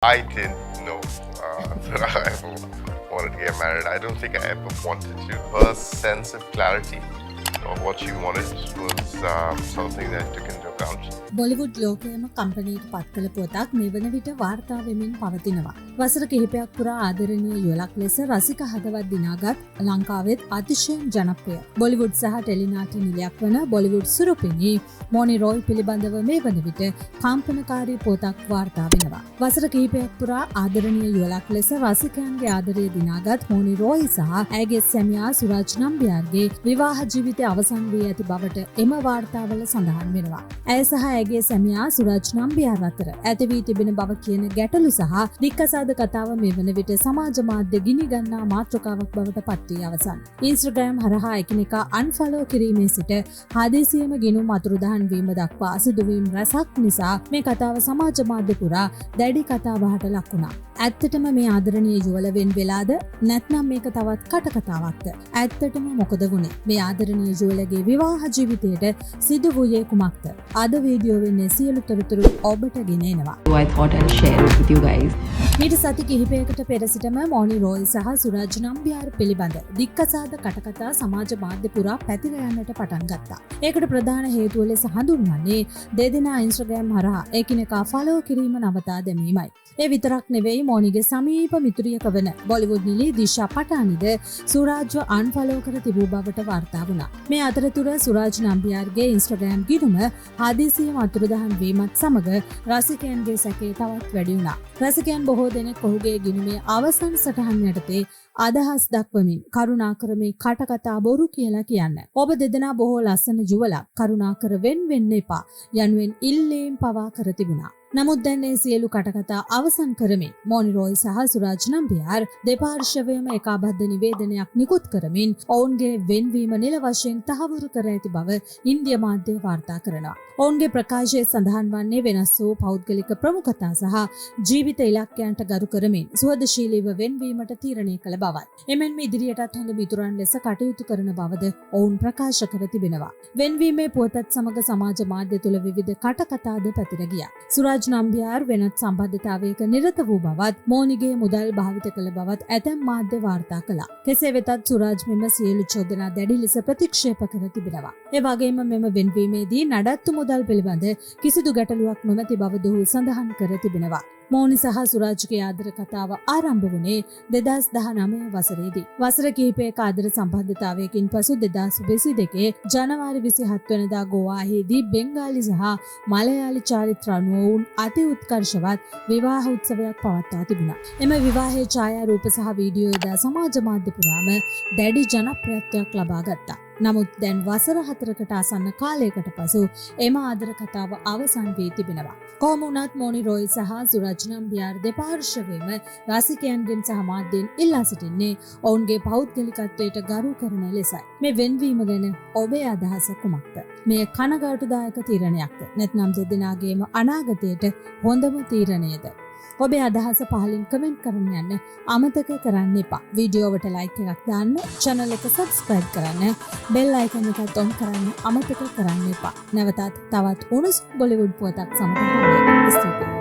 I didn't know that I ever wanted to get married. I don't think I ever wanted to. Her sense of clarity of what she wanted was something that I took into account. Bollywood ලෝකයේම කම්පැනියට පත් කළ පුවතක් මේ වන විට වාර්තා වෙමින් පවතිනවා. වසර කිහිපයක් පුරා ආදරණීය යුවලක් ලෙස රසික හදවත් දිනාගත් ලංකාවෙත් අතිශයින් ජනප්‍රිය බොලිවුඩ් සහ ටෙලිනාට්‍ය නිලයක් වන බොලිවුඩ් සුරුපිනි මොනි රොයි පිළිබඳව මේ වන විට කම්පනකාරී පුවතක් වාර්තා වෙනවා. වසර කිහිපයක් පුරා ආදරණීය යුවලක් ලෙස රසිකයන්ගේ ආදරය දිනාගත් මොනි රොයි සහ ඇයගේ සැමියා සුරාජ් නම්බියාර්ගේ විවාහ ජීවිතය අවසන් වී ඇති බවට එම වාර්තාවල සඳහන් වෙනවා. ඇය සහ ඇගේ සැමියා සුරාජ් නම්බියාර් අතර ඇති වී තිබෙන බව කියන ගැටලු සහ දික්කසාද කතාව මේ වන විට සමාජ මාධ්‍ය ගිනි ගන්නා මාතෘකාවක් බවට පත් වී අවසන්. ඉන්ස්ටාග්‍රෑම් හරහා එකිනෙකා අන්ෆලෝ කිරීමේ සිට හදිසියෙම ගිණුම් අතුරුදහන් වීම දක්වා සිදුවීම් රැසක් නිසා මේ කතාව සමාජ මාධ්‍ය පුරා දැඩි කතාබහට ලක් වුණා. ඇත්තටම මේ ආදරණීය යුවල වෙන් වෙලාද නැත්නම් මේක තවත් කටකතාවක්ද? ඇත්තටම මොකද වුනේ? මේ ආදරණීය යුවලගේ විවාහ ජීවිතයට සිදු වූයේ කුමක්ද? අද වීඩියෝවෙන් සියලු තොරතුරු ඔබට ගෙන එනවා. I thought I'll share it with you guys. මීට සති කිහිපයකට පෙර සිටම මොනි රොයි සහ සුරාජ් නම්බියාර් පිළිබඳ දික්කසාද කටකතා සමාජ මාධ්‍ය පුරා පැතිර යන්නට පටන් ගත්තා. ඒකට ප්‍රධාන හේතුව ලෙස හඳුන්වන්නේ දෙදෙනා ඉන්ස්ටාග්‍රෑම් හරහා එකිනෙකා ෆලෝ කිරීම නවතා දැමීමයි. ඒ විතරක් නෙවෙයි මොනිගේ සමීප මිතුරියක වන බොලිවුඩ් නිලී දිෂා පටානිද සුරාජ්ව අන්ෆලෝ කර තිබූ බවට වාර්තා වුණා. මේ අතරතුර සුරාජ් නම්බියාර්ගේ ඉන්ස්ටාග්‍රෑම් ගිණුම හදිසියෙම අතුරුදහන් වීමත් සමග රසිකයන්ගේ සැකේ තවත් වැඩි වුණා. රසිකයන් බොහෝ දෙනෙක් ඔහුගේ ගිණුමේ අවසන් සටහන් යටතේ අදහස් දක්වමින් කරුණාකර මේ කටකතා බොරු කියලා කියන්න. ඔබ දෙදෙනා බොහෝ ලස්සන යුවලක් කරුණාකර වෙන් වෙන්න එපා යනුවෙන් ඉල්ලීම් පවා කර තිබුණා. නමුත් දැන් මේ සියලු කටකතා අවසන් කරමින් මොනි රොයි සහ සුරාජ් නම්බියාර් දෙපාර්ශ්වයම ඒකාබද්ධ නිවේදනයක් නිකුත් කරමින් ඔවුන්ගේ වෙන්වීම නිල වශයෙන් තහවුරු කර ඇති බව ඉන්දිය මාධ්‍ය වාර්තා කරනවා. ඔවුන්ගේ ප්‍රකාශයේ සඳහන් වන්නේ වෙනස් වූ පෞද්ගලික ප්‍රමුඛතා සහ ජීවිත ඉලක්කයන්ට ගරු කරමින් සුවදශීලීව වෙන්වීමට තීරණය කළ බවයි. එමෙන්ම ඉදිරියටත් හොඳ මිතුරන් ලෙස කටයුතු කරන බවද ඔවුන් ප්‍රකාශ කර තිබෙනවා. වෙන්වීමේ පුවතත් සමග සමාජ මාධ්‍ය තුළ විවිධ කටකතාද පැතිර ගියා. සුරාජ් නම්බියාර් වෙනත් සම්බන්ධතාවයක නිරත වූ බවත් මොනිගේ මුදල් භාවිත කළ බවත් ඇතැම් මාධ්‍ය වාර්තා කළා. කෙසේ වෙතත් සුරාජ් මෙම සියලු චෝදනා දැඩි ලෙස ප්‍රතික්ෂේප කර තිබෙනවා. ඒ වගේම මෙම වෙන්වීමේදී නඩත්තු මුදල් පිළිබඳ කිසිදු ගැටලුවක් නොමැති බවද ඔහු සඳහන් කර තිබෙනවා. මොනි සහ සුරාජ්ගේ ආදර කතාව ආරම්භ වුණේ 2019 වසරේදී. වසර කිහිපයක ආදර සම්බන්ධතාවයකින් පසු 2022 ජනවාරි 27 වෙනිදා ගෝවාහේදී බෙන්ගාලි සහ මලයාලි චාරිත්‍ර අනුව වුන් අති උත්කර්ෂවත් විවාහ උත්සවයක් පවත්වා තිබුණා. එම විවාහයේ ඡායාරූප සහ වීඩියෝ එදා සමාජ මාධ්‍ය පුරාම දැඩි ජනප්‍රියත්වයක් ලබා ගත්තා. නමුත් දැන් වසර 4කට ආසන්න කාලයකට පසු එම ආදර කතාව අවසන් වී තිබෙනවා. කොහොම වුණත් මොනි රොයි සහ සුරාජ් නම්බියාර් දෙපාර්ශ්වයේම රසිකයන්ගෙන් සහ මාධ්‍යයෙන් ඉල්ලා සිටින්නේ ඔවුන්ගේ පෞද්ගලිකත්වයට ගරු කරන ලෙසයි. මේ වෙන්වීම ගැන ඔබේ අදහස කුමක්ද? මේ කනගාටුදායක තීරණයක්ද? නැත්නම් දෙදෙනාගේම අනාගතයට හොඳම තීරණයද? ඔබේ අදහස පහලින් කමෙන්ට් කරන්න යන්න අමතක කරන්න එපා. වීඩියෝවට ලයික් එකක් දාන්න, channel එක subscribe කරන්න, bell icon එකත් on කරන්න අමතක කරන්න එපා. නැවතත් තවත් උණුසුම් බොලිවුඩ් පුවතක් සමග හමු වෙමු.